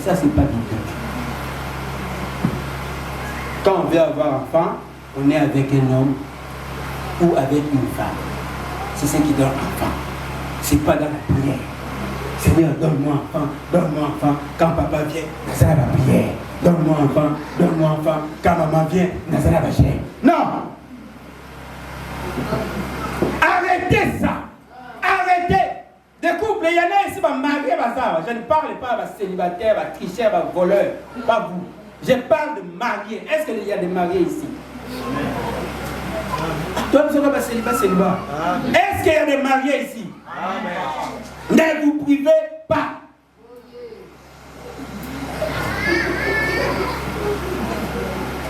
Ça, c'est pas biblique. Quand on veut avoir un enfant, on est avec un homme ou avec une femme. C'est ce qui donne enfant. C'est pas dans la prière. Seigneur, donne-moi enfant, donne-moi enfant. Quand papa vient, Nazara va prière. Donne-moi enfant, donne-moi enfant. Quand maman vient, Nazara va chier. Non! Arrêtez ça! Arrêtez! Des couples, il y en a ici qui sont mariés. Je ne parle pas de célibataires, de tricheurs, de voleurs. Pas vous. Je parle de mariés. Est-ce qu'il y a des mariés ici? Toi, tu ne pas célibat. Est-ce qu'il y a des mariés ici? Amen. Ne vous privez pas.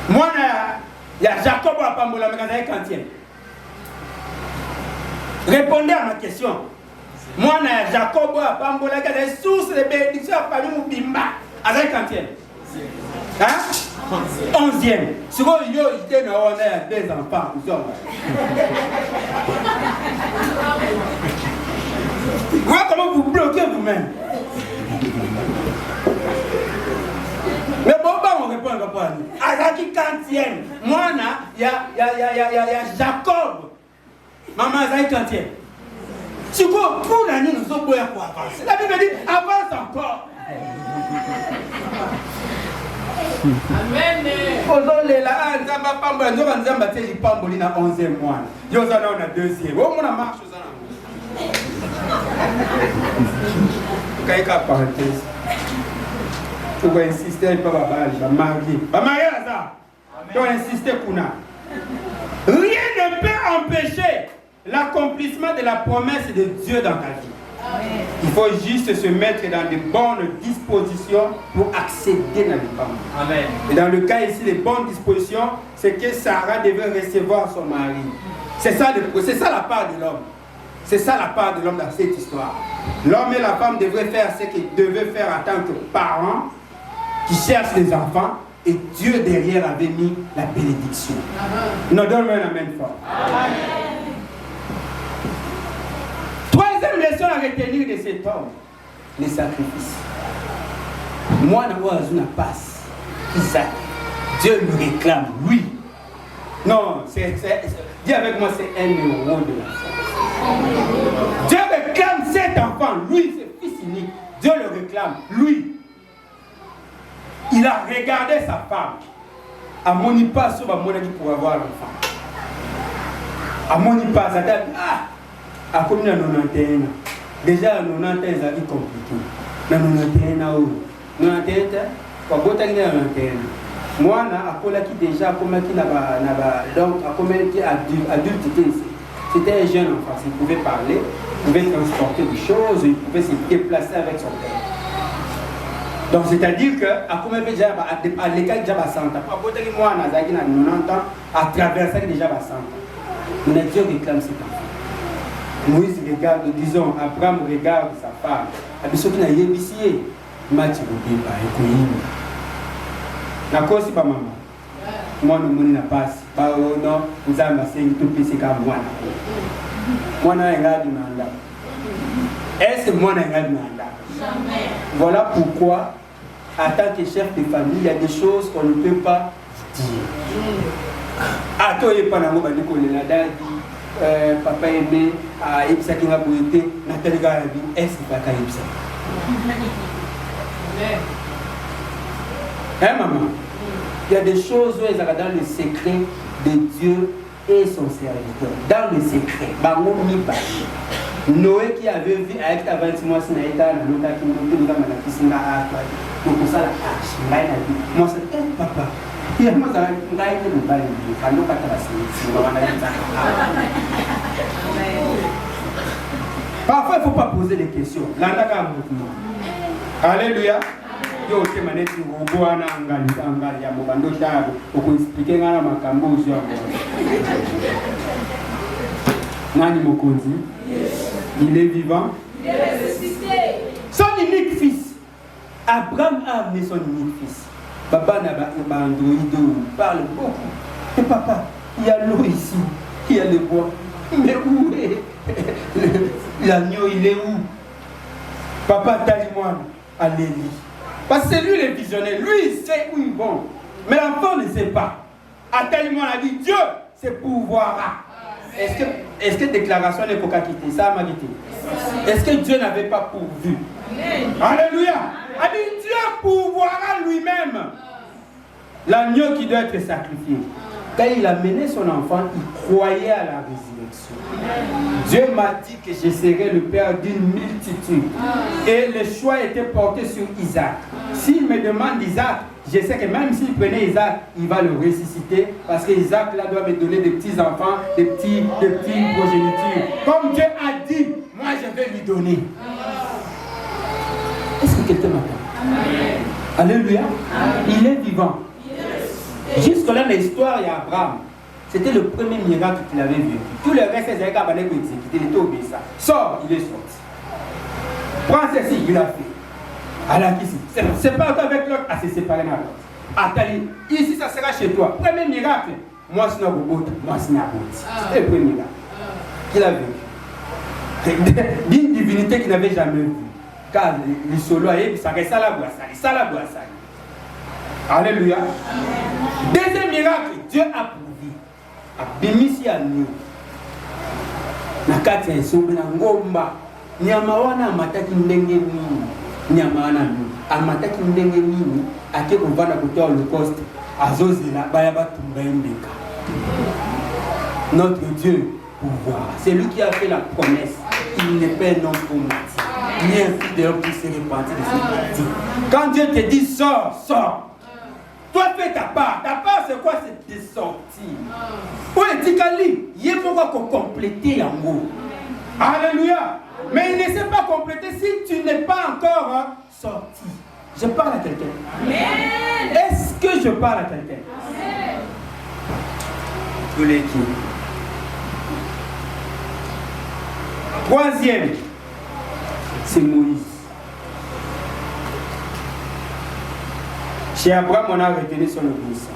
Moi, il y a Jacob à Pambola, mais il y a quantième. Répondez à ma question. Moi, il y a Jacob à Pambola, il y a des sources de bénédiction à Pambola, il y a quantième. Hein? 11e. Si vous avez deux enfants, voilà comment vous bloquez vous-même. Mais bon, on répond à nous. Azaki 40e. Moi, il y a Jacob. Maman, Azaki 40e. Si vous pour l'année, nous avons besoin pour avancer. La Bible dit avance encore. Amen. Aujourd'hui, là, nous avons pas mal. Nous avons bâti les pambolines à 11e mois. Nous avons un deuxième. On a marché aux quelques parenthèses. Tu vas insister, il va marier. Va marier là ça. Tu vas insister Kuna. Rien ne peut empêcher l'accomplissement de la promesse de Dieu dans ta vie. Il faut juste se mettre dans de bonnes dispositions pour accéder dans les femmes. Amen. Et dans le cas ici, les bonnes dispositions, c'est que Sarah devait recevoir son mari. C'est ça la part de l'homme. C'est ça la part de l'homme dans cette histoire. L'homme et la femme devraient faire ce qu'ils devaient faire en tant que parents qui cherchent les enfants, et Dieu derrière avait mis la bénédiction. Nous donnons un amen fort. Amen. Troisième leçon à retenir de cet homme, les sacrifices. Moi, je n'ai pas Isaac. Dieu me réclame, lui. Non, dis avec moi, c'est un héros de la foi. Dieu réclame cet enfant, lui, c'est fils unique. Dieu le réclame, lui. Il a regardé sa femme. À mon pas sur mon avis pour avoir l'enfant. À mon pas, ça date. À combien de 91 ans? Déjà, 91 ans, c'est compliqué. Mais 91 ans, 91 ans, pas beau temps 91. Moi, à quoi qui déjà, comment qui n'a pas, donc, à combien qui adulte ici. C'était un jeune enfant, il pouvait parler, il pouvait transporter des choses, il pouvait se déplacer avec son père. Donc c'est-à-dire que, à combien de déjà, à l'écart déjà 100 ans, à côté de moi, à 90 ans, à travers ça déjà 100 ans. Mais Dieu réclame cet enfant. Moïse regarde, disons, Abraham regarde sa femme. Et puis, ce qui n'a pas été match ne pas la cause, c'est pas maman. Moi, nous n'avons pas. Non, vous avez massé tout petit comme moi. Moi, je n'ai pas de mandat. Est-ce que moi, je n'ai pas de mandat? Voilà pourquoi, en tant que chef de famille, il y a des choses qu'on ne peut pas dire. Ah, toi, il n'y a pas d'amour, papa aimé, il y a qui va beauté, Nathalie Garabi, est-ce qu'il va y ça? Hein, maman? Il y a des choses où ils sont dans le secret de Dieu et son serviteur. Dans le secret. Noé qui avait vu avec ta 20 mois, c'est un état, nous avons fait la hache. Moi, c'est papa. Il y a moi, ça va être parfois, il ne faut pas poser des questions. Alléluia. Yo te maneti ngwana angali ya mobando tabo okuexpliquer ngana makambo uzo ya nani mokonzi. Il est vivant. Il est ressuscité. Son unique fils. Abraham a amené son unique fils. Papa n'a pas androïde, parle beaucoup. Et papa, il y a l'eau ici, il y a le bois. Mais où est l'agneau? Il est où? Papa Talimouane à Lélie. Parce que c'est lui le visionnaire. Lui, il sait où ils vont. Mais l'enfant ne sait pas. À Talimouane a dit Dieu, c'est pouvoir. Est-ce que déclaration n'est pas quitter? Ça m'a quitté. Est-ce que Dieu n'avait pas pourvu? Alléluia. A dit Dieu pourvoira lui-même l'agneau qui doit être sacrifié. Quand il a mené son enfant, il croyait à la résurrection. Dieu m'a dit que je serai le père d'une multitude. Et le choix était porté sur Isaac. S'il me demande Isaac, je sais que même s'il prenait Isaac, il va le ressusciter. Parce que Isaac là doit me donner des petits enfants, des petits progénitures. Comme Dieu a dit, moi je vais lui donner. Est-ce que quelqu'un m'entend? Alléluia. Il est vivant. Jusque-là, l'histoire, il y a Abraham. C'était le premier miracle qu'il avait vu. Tout le reste, c'est un gars qui était obéissant. Sors, il est sorti. Prends ceci, il a fait. Alors ici, c'est pas avec l'autre, c'est séparé dans l'autre. Attends, ici, ça sera chez toi. Premier miracle. Moi, c'est un robot. Moi, c'est un robot. C'était le premier miracle qu'il a vu. D'une divinité qu'il n'avait jamais vue. Car les solos, ça reste à la boisse. Alléluia. Deuxième miracle, Dieu a pourvu. A béni si à nous. Nakati ya sombe na ngomba. Nyamawana amataki ndenge nini. Nyamawana nini. Amataki ndenge nini. Ake kuvana kutoa holocauste. Azozela baya batumba mbeka. Notre Dieu pouvoir. C'est lui qui a fait la promesse. Il n'est pas un homme pour mentir. Ni un fidèle qui se repentit de ce qu'il dit. Quand Dieu te dit sors, sors. Toi fais ta part. Ta part c'est quoi? C'est de sortir. Pour les ticali, il faut compléter l'amour. Alléluia. Mais il ne sait pas compléter si tu n'es pas encore sorti. Je parle à quelqu'un. Est-ce que je parle à quelqu'un? Tous les qui. Troisième, c'est Moïse. Chez Abraham, on a retenu son obéissance.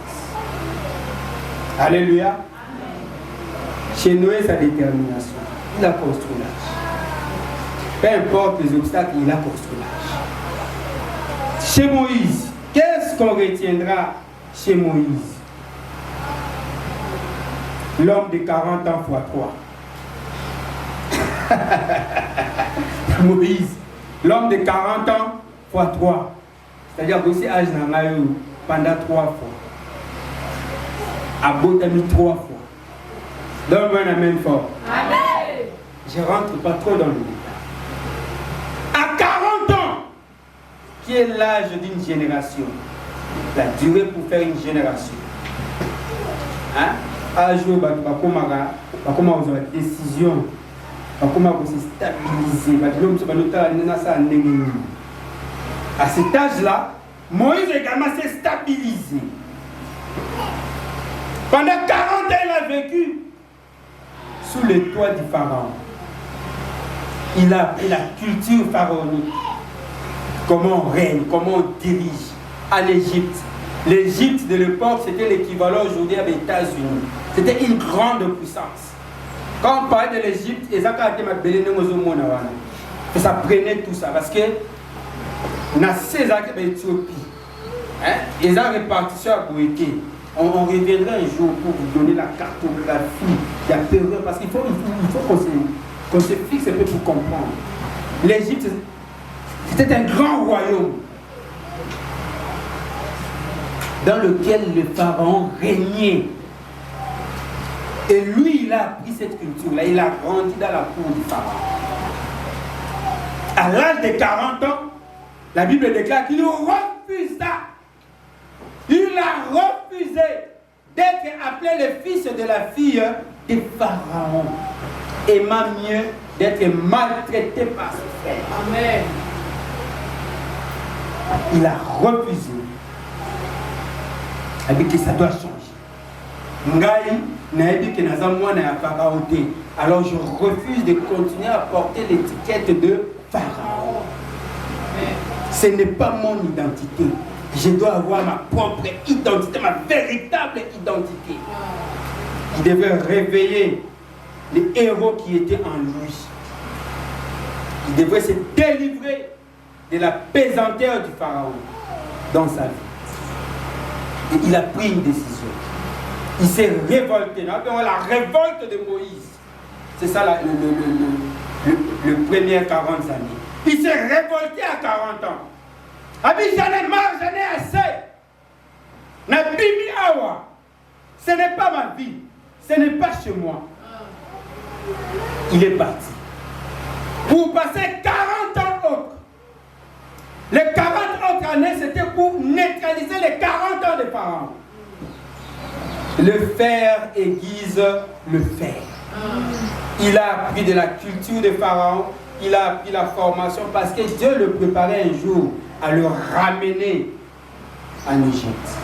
Alléluia. Chez Noé, sa détermination. Il a construit l'arche. Peu importe les obstacles, il a construit l'arche. Chez Moïse, qu'est-ce qu'on retiendra chez Moïse? L'homme de 40 ans x 3. Moïse, l'homme de 40 ans x 3. C'est-à-dire que si âge n'a eu pendant 3 fois. Abot a mis 3 fois. Donne-moi un amen fort. Amen. Je ne rentre pas trop dans le détail. À 40 ans, qui est l'âge d'une génération? La durée pour faire une génération. Hein? Âge où on a une décision. Comment on se stabiliser. À cet âge-là, Moïse également s'est stabilisé. Pendant 40 ans, il a vécu sous le toit du pharaon. Il a appris la culture pharaonique. Comment on règne, comment on dirige en Égypte. L'Égypte de l'époque, c'était l'équivalent aujourd'hui des États-Unis. C'était une grande puissance. Quand on parlait de l'Égypte, ça prenait tout ça. Parce que dans ces actes d'Éthiopie, ils ont réparti sur la beauté. On reviendra un jour pour vous donner la cartographie. Il y a peur parce qu'il faut qu'on se fixe un peu pour comprendre. L'Égypte, c'était un grand royaume dans lequel le pharaon régnait. Et lui, il a appris cette culture-là. Il a grandi dans la cour du pharaon. À l'âge de 40 ans, la Bible déclare qu'il refusa. Il a refusé d'être appelé le fils de la fille de Pharaon. Aimant mieux d'être maltraité par ses frères. Amen. Il a refusé. Il a dit que ça doit changer. Alors je refuse de continuer à porter l'étiquette de Pharaon. Ce n'est pas mon identité. Je dois avoir ma propre identité, ma véritable identité. Il devait réveiller les héros qui étaient en lui. Il devait se délivrer de la pesanteur du Pharaon dans sa vie. Et il a pris une décision. Il s'est révolté. La révolte de Moïse. C'est ça le premier 40 années. Il s'est révolté à 40 ans. Il dit, j'en ai marre, j'en ai assez. Nabimi Awa. Ce n'est pas ma vie. Ce n'est pas chez moi. Il est parti. Pour passer 40 ans autres. Les 40 autres années, c'était pour neutraliser les 40 ans de Pharaon. Le fer aiguise le fer. Il a appris de la culture de Pharaon, il a appris la formation parce que Dieu le préparait un jour à le ramener en Égypte.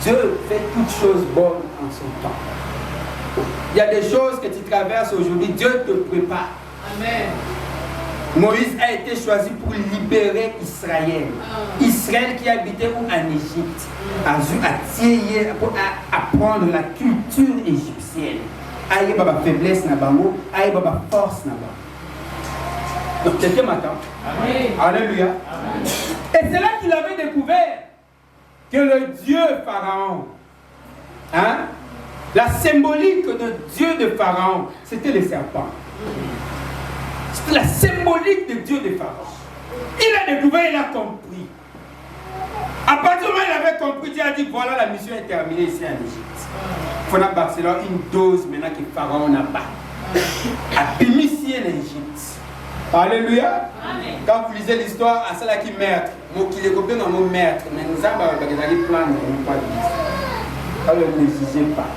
Dieu fait toutes choses bonnes en son temps. Il y a des choses que tu traverses aujourd'hui, Dieu te prépare. Amen. Moïse a été choisi pour libérer Israël. Israël qui habitait en Égypte a apprendre la culture égyptienne. Aïe baba faiblesse na bango, aïe baba force na bango. Donc quelqu'un m'attend. Alléluia. Amen. Et c'est là qu'il avait découvert que le Dieu Pharaon, la symbolique de Dieu de Pharaon, c'était le serpent. C'était la symbolique de Dieu de Pharaon. Il a découvert, il a compris. À partir du moment où il avait compris, Dieu a dit voilà, la mission est terminée ici en Égypte. Il faut à Barcelone une dose maintenant que Pharaon n'a pas. A ici en Égypte. Alléluia. Amen. Quand vous lisez l'histoire, à celle qui meurtre, qui est copié dans mon meurtre, mais nous avons des plans de pas dire. Alors ne jugez pas.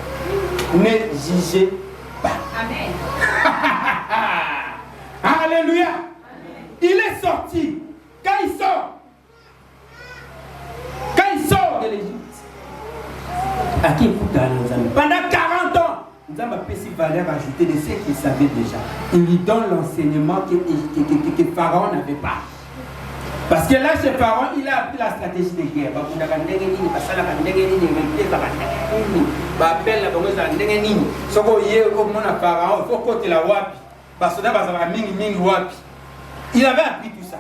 Ne jugez pas. Amen. Alléluia. Amen. Il est sorti. Quand il sort de l'Égypte, à qui écoute pendant 40 ans, nous avons une valeur ajoutée de ce qu'il savait déjà. Il lui donne l'enseignement que Pharaon n'avait pas. Parce que là, chez Pharaon, il a appris la stratégie de guerre. Il avait appris tout ça.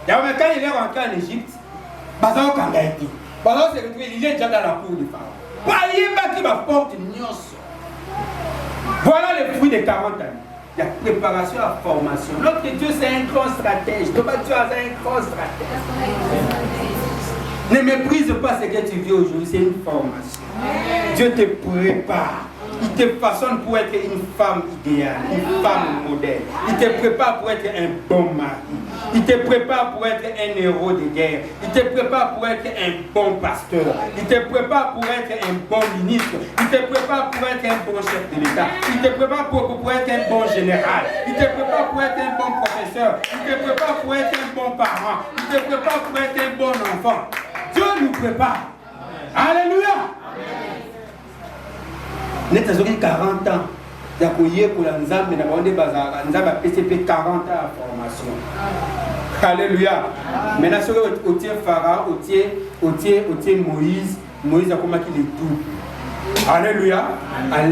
Quand il est rentré en Égypte, il est déjà dans la cour de Pharaon. Voilà le fruit des 40 années. Il y a préparation à formation. Notre Dieu, c'est un grand stratège. Notre Dieu, c'est un grand stratège. Ne méprise pas ce que tu vis aujourd'hui, c'est une formation. Dieu te prépare. Il te façonne pour être une femme idéale, une femme modèle. Il te prépare pour être un bon mari. Il te prépare pour être un héros de guerre. Il te prépare pour être un bon pasteur. Il te prépare pour être un bon ministre. Il te prépare pour être un bon chef de l'État. Il te prépare pour être un bon général. Il te prépare pour être un bon professeur. Il te prépare pour être un bon parent. Il te prépare pour être un bon enfant. Dieu nous prépare. Alléluia. Nous avons 40 ans. Nous avons PCP 40 ans à formation. Alléluia. Maintenant, si on tient Pharaon, on tient Moïse, Moïse a commencé les tout. Alléluia.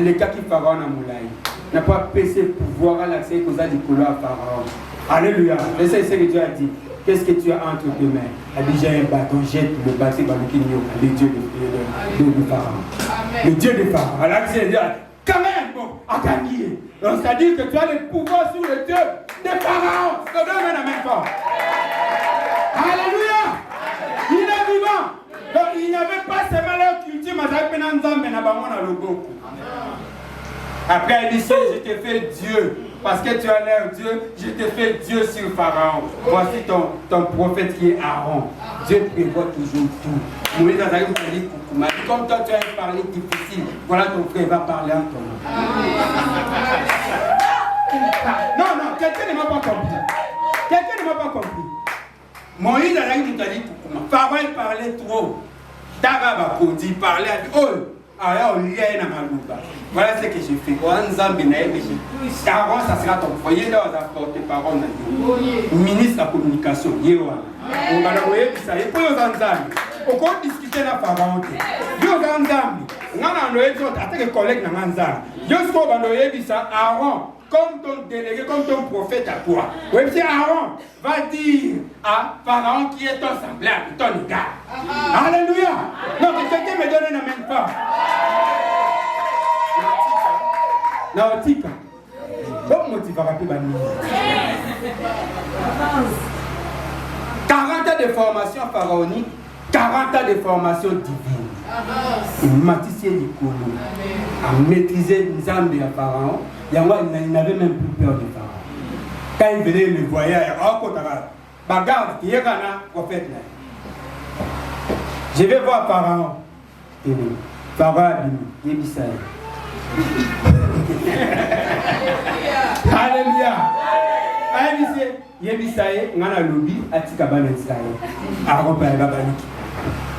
Les cas qui Pharaon a moulé. N'a pas PC pouvoir à l'accès aux adicolos à Pharaon. Alléluia. C'est ce que Dieu a dit. Qu'est-ce que tu as entre tes mains? Elle dit j'ai un bâton, jette le bâton, le Dieu de Pharaon. Le Dieu de Pharaon. Alors c'est dire quand même bon, à gagner. Donc c'est-à-dire que tu as le pouvoir sur le Dieu de Pharaon. Je te donne la même fois. Alléluia. Il est vivant. Donc il n'y avait pas seulement leur culture, mais après il dit je t'ai fait Dieu. Parce que tu as l'air Dieu, je te fais Dieu sur Pharaon. Voici ton prophète qui est Aaron. Dieu prévoit toujours tout. Moïse a dit comme toi tu as parlé difficile, voilà ton frère va parler en ton nom. Non, quelqu'un ne m'a pas compris. Quelqu'un ne m'a pas compris. Moïse a dit Pharaon parlait trop. Tagaba il parlait à oh. Voilà ce que j'ai fait. Aaron, ça sera ton foyer dans la porte-parole. Ministre de la communication. On va discuter la Pharaon. Aaron, comme ton délégué, comme ton prophète à toi. Oui, c'est Aaron va dire à Pharaon qui est ton semblable, ton égal. Alléluia. Non, que quelqu'un me donne une même pas. Non, tika. Comment tu vas rappeler Bani? 40 ans de formation pharaonique, 40 ans de formation divine. Il matissait les colons, à maîtriser les âmes de Pharaon. Il n'avait même plus peur de Pharaon. Quand il venait le voyage, bagarre, il y a un prophète là. Je vais voir Pharaon. Pharaon, il dit ça. Alléluia. Yebisaye ngana lobi atika bana Israël. Aroba babaliki.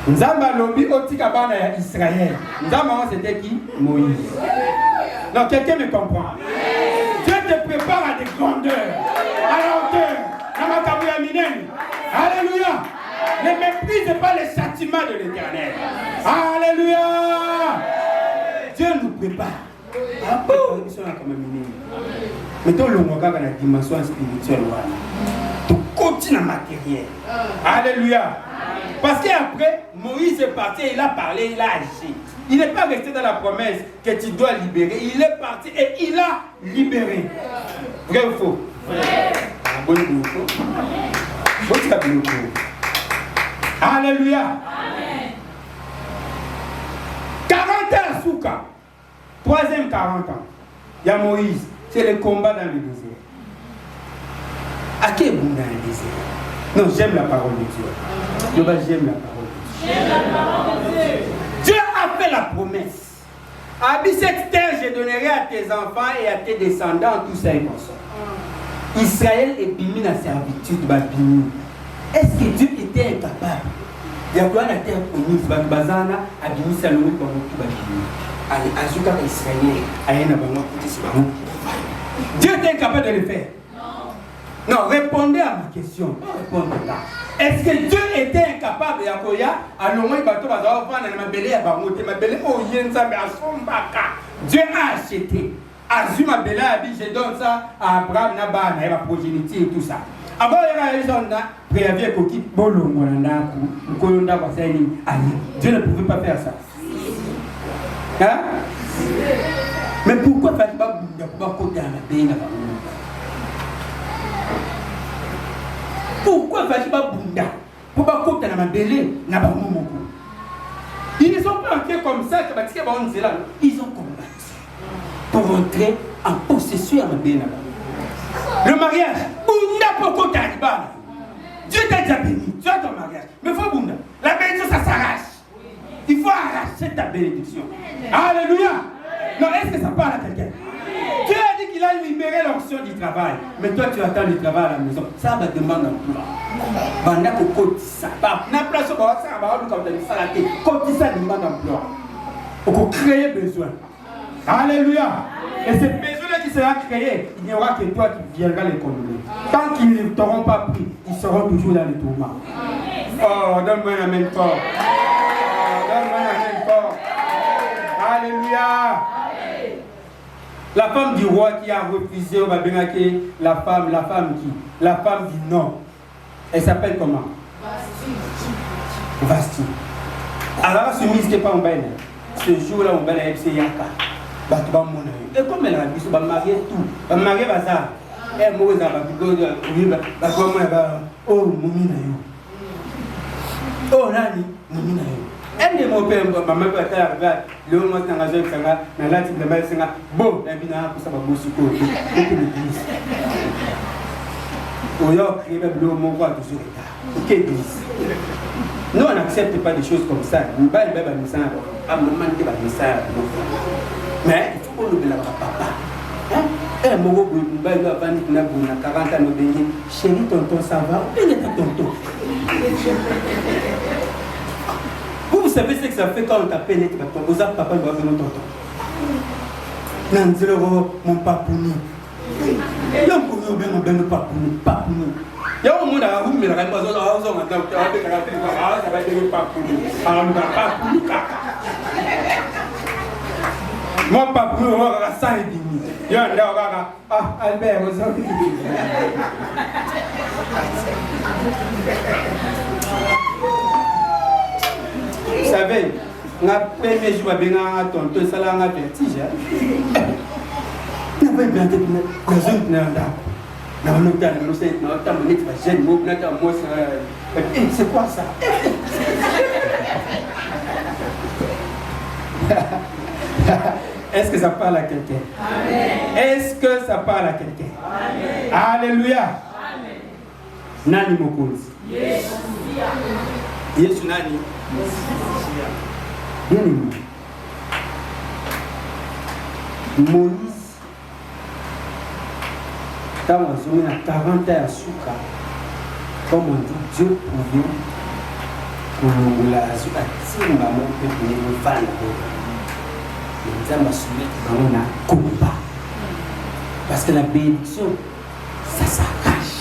Nzamba lobi otika bana ya Israël. Nzamba c'était qui? Moïse. Non, quelqu'un me comprend. Dieu te prépare à des grandeurs, à la hauteur. Alléluia. Ne méprise pas les châtiments de l'Éternel. Alléluia. Dieu nous prépare. Mettons le monde dans la dimension spirituelle. Tout continue matériel. Alléluia. Parce qu'après, Moïse est parti, il a parlé, il a agi. Il n'est pas resté dans la promesse que tu dois libérer. Il est parti et il a libéré. Vrai ou faux? Vrai. Alléluia. Amen. 40 ans à Souka. Troisième 40 ans. Il y a Moïse. C'est le combat dans le désert. À quel bout dans le désert? Non, j'aime la parole de Dieu. J'aime la parole de Dieu. J'aime la parole de Dieu. Dieu a fait la promesse. Habite cette terre, je donnerai à tes enfants et à tes descendants tout ça et consort. Israël est bimi dans la servitude. Est-ce que Dieu était incapable? Il y a quoi dans la terre promise? Bazana a bimi Salomon pour tout babini. Azuka Israël a un abandon pour Dieu était incapable de le faire. Non, répondez à ma question. Répondez là. Est-ce que Dieu était incapable de Yakoya? Alors, moi, Dieu a acheté. Azuma Bela, je donne ça à Abraham, Nabana, et ma progéniture et tout ça. Avant, il y a un préavis qui Bolo, Dieu ne pouvait pas faire ça. Hein? Mais pourquoi faire pas côté à la baie? Pourquoi faire pas Bunda? Pour pas côté à la baie, n'a pas mon coup. Ils ne sont pas entrés comme ça, ils ont combattu pour entrer en possession à la baie. Le mariage, Bunda pour côté à la baie. Dieu t'a déjà béni, tu as ton mariage. Mais il faut Bunda. La bénédiction, ça s'arrache. Il faut arracher ta bénédiction. Alléluia. Non, est-ce que ça parle à quelqu'un? Dieu a dit qu'il a libéré l'onction du travail. Mais toi, tu attends le travail à la maison. Ça va demander d'emploi. Banda ko kotisa. Na place ba ça va on comme ça la tête. Kotisa demande d'emploi. Pour créer besoin. Alléluia. Et ce besoin-là qui sera créé, il n'y aura que toi qui viendras les combler. Tant qu'ils ne t'auront pas pris, ils seront toujours dans les tourments. Oh, donne-moi un amen fort. Donne-moi un amen fort. Alléluia. La femme du roi qui a refusé, on va bien que la femme qui? La femme du Nord. Elle s'appelle comment? Vasti. Alors, ce ministre n'est pas en bain. Ce jour-là, on va aller à Yaka. Et comme elle a dit, on va marier tout. On va marier ça. Elle m'a dit, oh, Moumina. Oh, Nani, Moumina. Elle ne m'a pas maman peut arriver le moment où on a la type de mère bon la vie n'a pas ça va bosser quoi on a créé le mot quoi toujours église. Nous on n'accepte pas des choses comme ça. On va le message à moment qui va message mais il faut qu'on le papa hein et moi on va le vendre na bona 40 ans de chérie tonton ça va où est tonton? Vous savez ce que ça fait quand on t'appelle et vous avez papa doit venir tonton. Nanzelo mon papouni. Et on peut bien mon ben papouni. Il y a un monde à vous mais la réponse on a ça va être papouni. Alors on va papouni. Mon papa, on va ça et demi. Ah, Albert, vous avez vous savez, après mes jours, je vais tonton, ça l'a vertige. Je vais bien te dire, c'est quoi ça? Est-ce que ça parle à quelqu'un? Est-ce que ça parle à quelqu'un? Alléluia. Nani mokonzi? Yesu nani? Moïse, quand on a 40 ans à Souka, comme on dit, Dieu pouvait pour nous la attirer maman pour nous vendre. Nous avons soumis dans un combat. Parce que la bénédiction, ça s'arrache.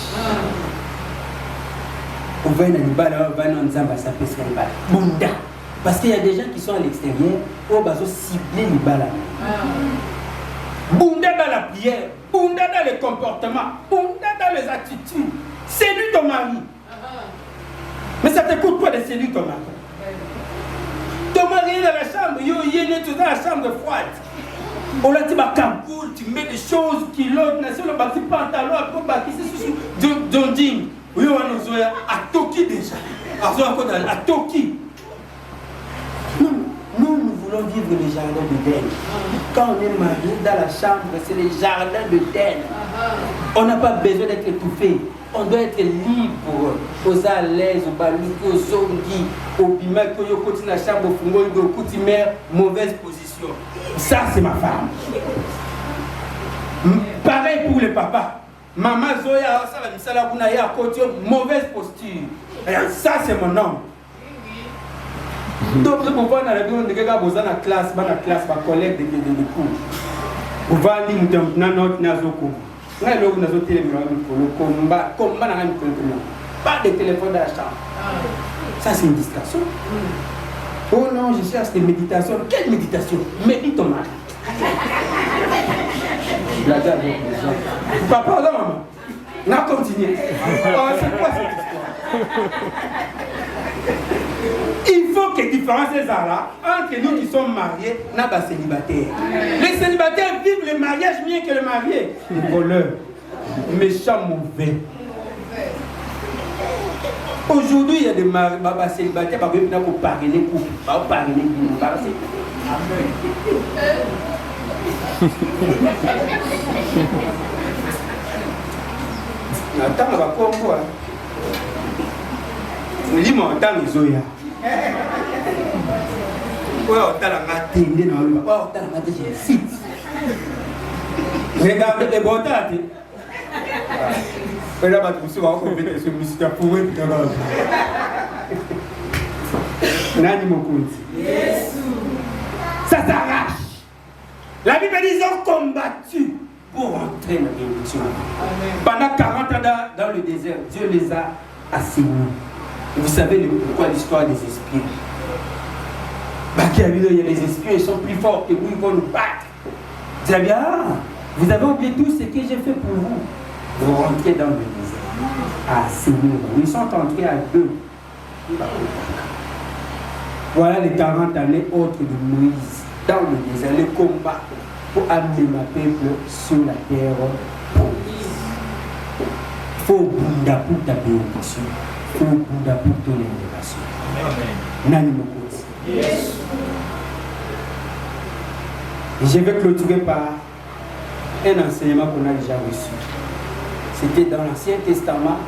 On va dans le bal, on va dans le zamba, ça peut se faire le bal. Bunda. Parce qu'il y a des gens qui sont à l'extérieur, on va cibler le bal. Bunda dans la prière, bunda dans le comportement, bunda dans les attitudes. Séduis ton mari. Mais ça ne te coûte pas de séduire ton mari. Ton mari est dans la chambre, il est dans la chambre froide. On l'a dit, tu mets des choses qui l'autre, sur le bâti pantalon, après bâti, c'est sur Donding. Oui, on a à Toki déjà. À Toki. Nous voulons vivre les jardins d'Éden. Quand on est marié dans la chambre, c'est les jardins d'Éden. On n'a pas besoin d'être étouffé. On doit être libre, aux à l'aise, aux balouki, aux zongi, aux bima, aux côté de la chambre, au fungo, au côté mère, mauvaise position. Ça, c'est ma femme. Pareil pour les papas. Maman Zoya, ça va me saler à côté, mauvaise posture. Ça, c'est mon homme. Donc, vous pouvez aller dans la classe, ma collègue de cours. Vous pouvez aller dans notre nazoko. Pas de téléphone dans la chambre. Ça, c'est une distraction. Oh non, je cherche des méditations. Quelle méditation? Médite ton mari. Papa, non, maman. On a continué. Oh, c'est quoi cette histoire? Il faut que différence là entre nous qui sommes mariés et les célibataires. Les célibataires vivent le mariage mieux que le marié. Les voleurs, méchants, mauvais. Aujourd'hui, il y a des célibataires qui peuvent parrainer pour parrainer. Attends, on va quoi? On dit mon temps les oya. Ouais, on t'a la matinée dans le bas. On t'a la matinée, j'ai site. Regarde les bons temps. Regarde, tu vas mettre ce monsieur pour eux. Nani mokonzi. Ça s'arrache. La Bible dit ils ont combattu pour entrer dans la bénédiction. Pendant 40 ans dans le désert, Dieu les a assignés. Vous savez pourquoi l'histoire des esprits. Il y a les esprits, ils sont plus forts que vous, ils vont nous battre. Vous avez vous avez oublié tout ce que j'ai fait pour vous. Vous rentrez dans le désert. Ah, Seigneur, ils sont entrés à 2. Voilà les 40 années autres de Moïse dans le désert, le combat pour amener ma peuple sur la terre promise. Il faut bunda pour ta bénédiction. Il faut bunda pour ton élévation. Nani mokonzi. Je vais clôturer par un enseignement qu'on a déjà reçu. C'était dans l'Ancien Testament.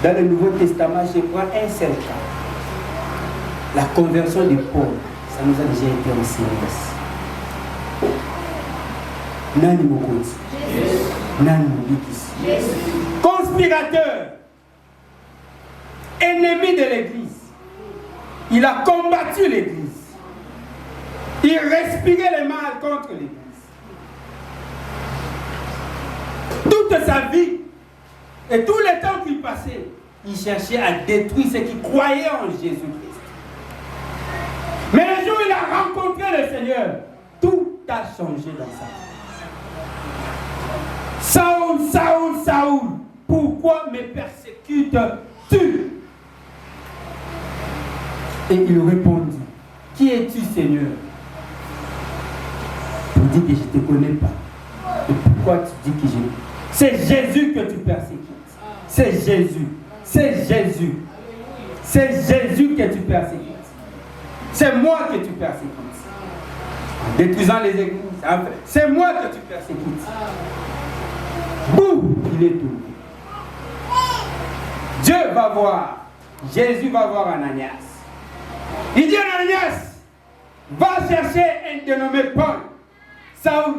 Dans le Nouveau Testament, je prends un seul cas. La conversion de Paul, ça nous a déjà été enseigné. Nani mokonzi. Nani mobikisi. Conspirateur, ennemi de l'Église. Il a combattu l'Église. Il respirait le mal contre l'Église. Toute sa vie et tout le temps qu'il passait, il cherchait à détruire ceux qui croyaient en Jésus-Christ. Mais le jour où il a rencontré le Seigneur, tout a changé dans sa vie. Saoul, Saoul, Saoul, pourquoi me persécutes-tu? Et il répondit, qui es-tu, Seigneur? Il dit que je ne te connais pas. Et pourquoi tu dis que je... C'est Jésus que tu persécutes. C'est Jésus. C'est Jésus. C'est Jésus que tu persécutes. C'est moi que tu persécutes. En détruisant les églises. C'est moi que tu persécutes. Boum, il est tombé. Dieu va voir. Jésus va voir Ananias. Il dit à Ananias, va chercher un dénommé Paul. Saoul,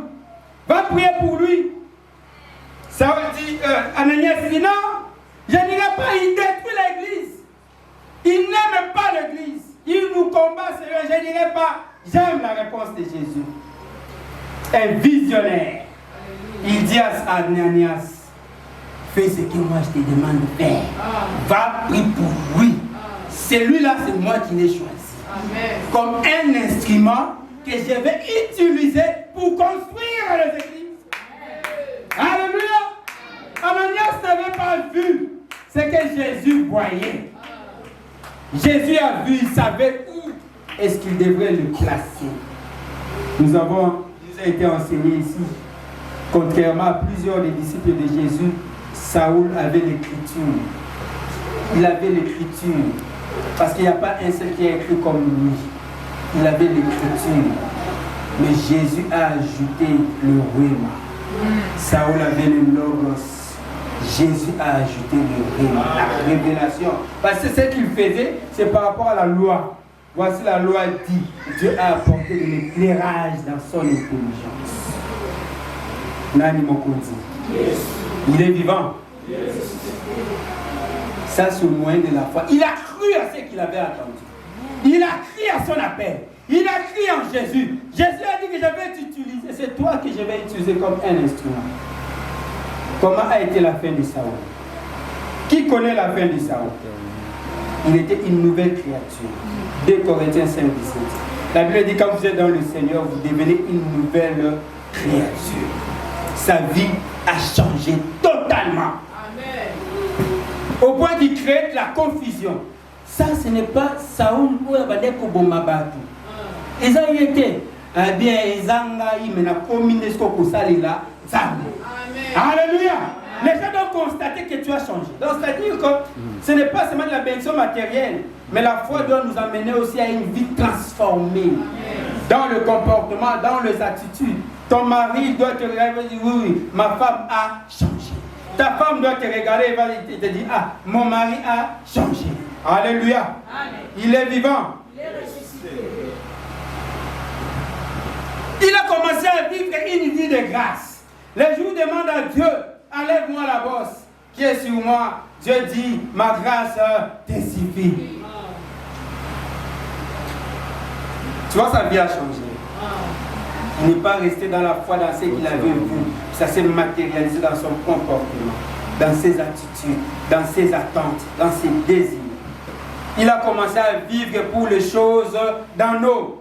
va prier pour lui. Saoul dit, Ananias dit non, je n'irai pas, il détruit l'église. Il n'aime pas l'église. Il nous combat, Seigneur, je n'irai pas. J'aime la réponse de Jésus. Un visionnaire. Il dit à Ananias, fais ce que moi je te demande de faire. Va prier pour lui. Celui-là, c'est moi qui l'ai choisi. Amen. Comme un instrument que je vais utiliser pour construire les églises. Amen. Alléluia. Ananias n'avait pas vu ce que Jésus voyait. Jésus a vu, il savait où est-ce qu'il devrait le placer. Nous avons été enseignés ici. Contrairement à plusieurs des disciples de Jésus, Saoul avait l'écriture. Il avait l'écriture. Parce qu'il n'y a pas un seul qui a écrit comme lui. Il avait l'écriture. Mais Jésus a ajouté le rhéma. Saoul avait le logos. Jésus a ajouté le rhéma, la révélation. Parce que ce qu'il faisait, c'est par rapport à la loi. Voici la loi dit. Dieu a apporté de l'éclairage dans son intelligence. Nani Mokondi. Il est vivant. Ça, c'est le moyen de la foi. Il a cru à ce qu'il avait attendu. Il a cru à son appel. Il a cru en Jésus. Jésus a dit que je vais t'utiliser. C'est toi que je vais utiliser comme un instrument. Comment a été la fin de Saoul? Qui connaît la fin de Saoul? Il était une nouvelle créature. 2 Corinthiens 5, 17. La Bible dit quand vous êtes dans le Seigneur, vous devenez une nouvelle créature. Sa vie a changé totalement. Amen. Au point qu'il crée de la confusion. Ça, ce n'est pas Saoul ou Abadeko Bomabatu. Ils ont été. Eh bien, ils ont commis ce qu'on a là. Alléluia. Les gens doivent constater que tu as changé. Donc, c'est-à-dire que ce n'est pas seulement de la bénédiction matérielle, mais la foi doit nous amener aussi à une vie transformée. Dans le comportement, dans les attitudes. Ton mari doit te regarder et dire oui, ma femme a changé. Ta femme doit te regarder et te dire ah, mon mari a changé. Alléluia. Amen. Il est vivant. Il est ressuscité. Il a commencé à vivre une vie de grâce. Les jours demandent à Dieu, enlève-moi la bosse qui est sur moi. Dieu dit, ma grâce te suffit. Tu vois, sa vie a changé. Il n'est pas resté dans la foi, dans ce qu'il avait vu. Ça s'est matérialisé dans son comportement, dans ses attitudes, dans ses attentes, dans ses désirs. Il a commencé à vivre pour les choses d'en haut.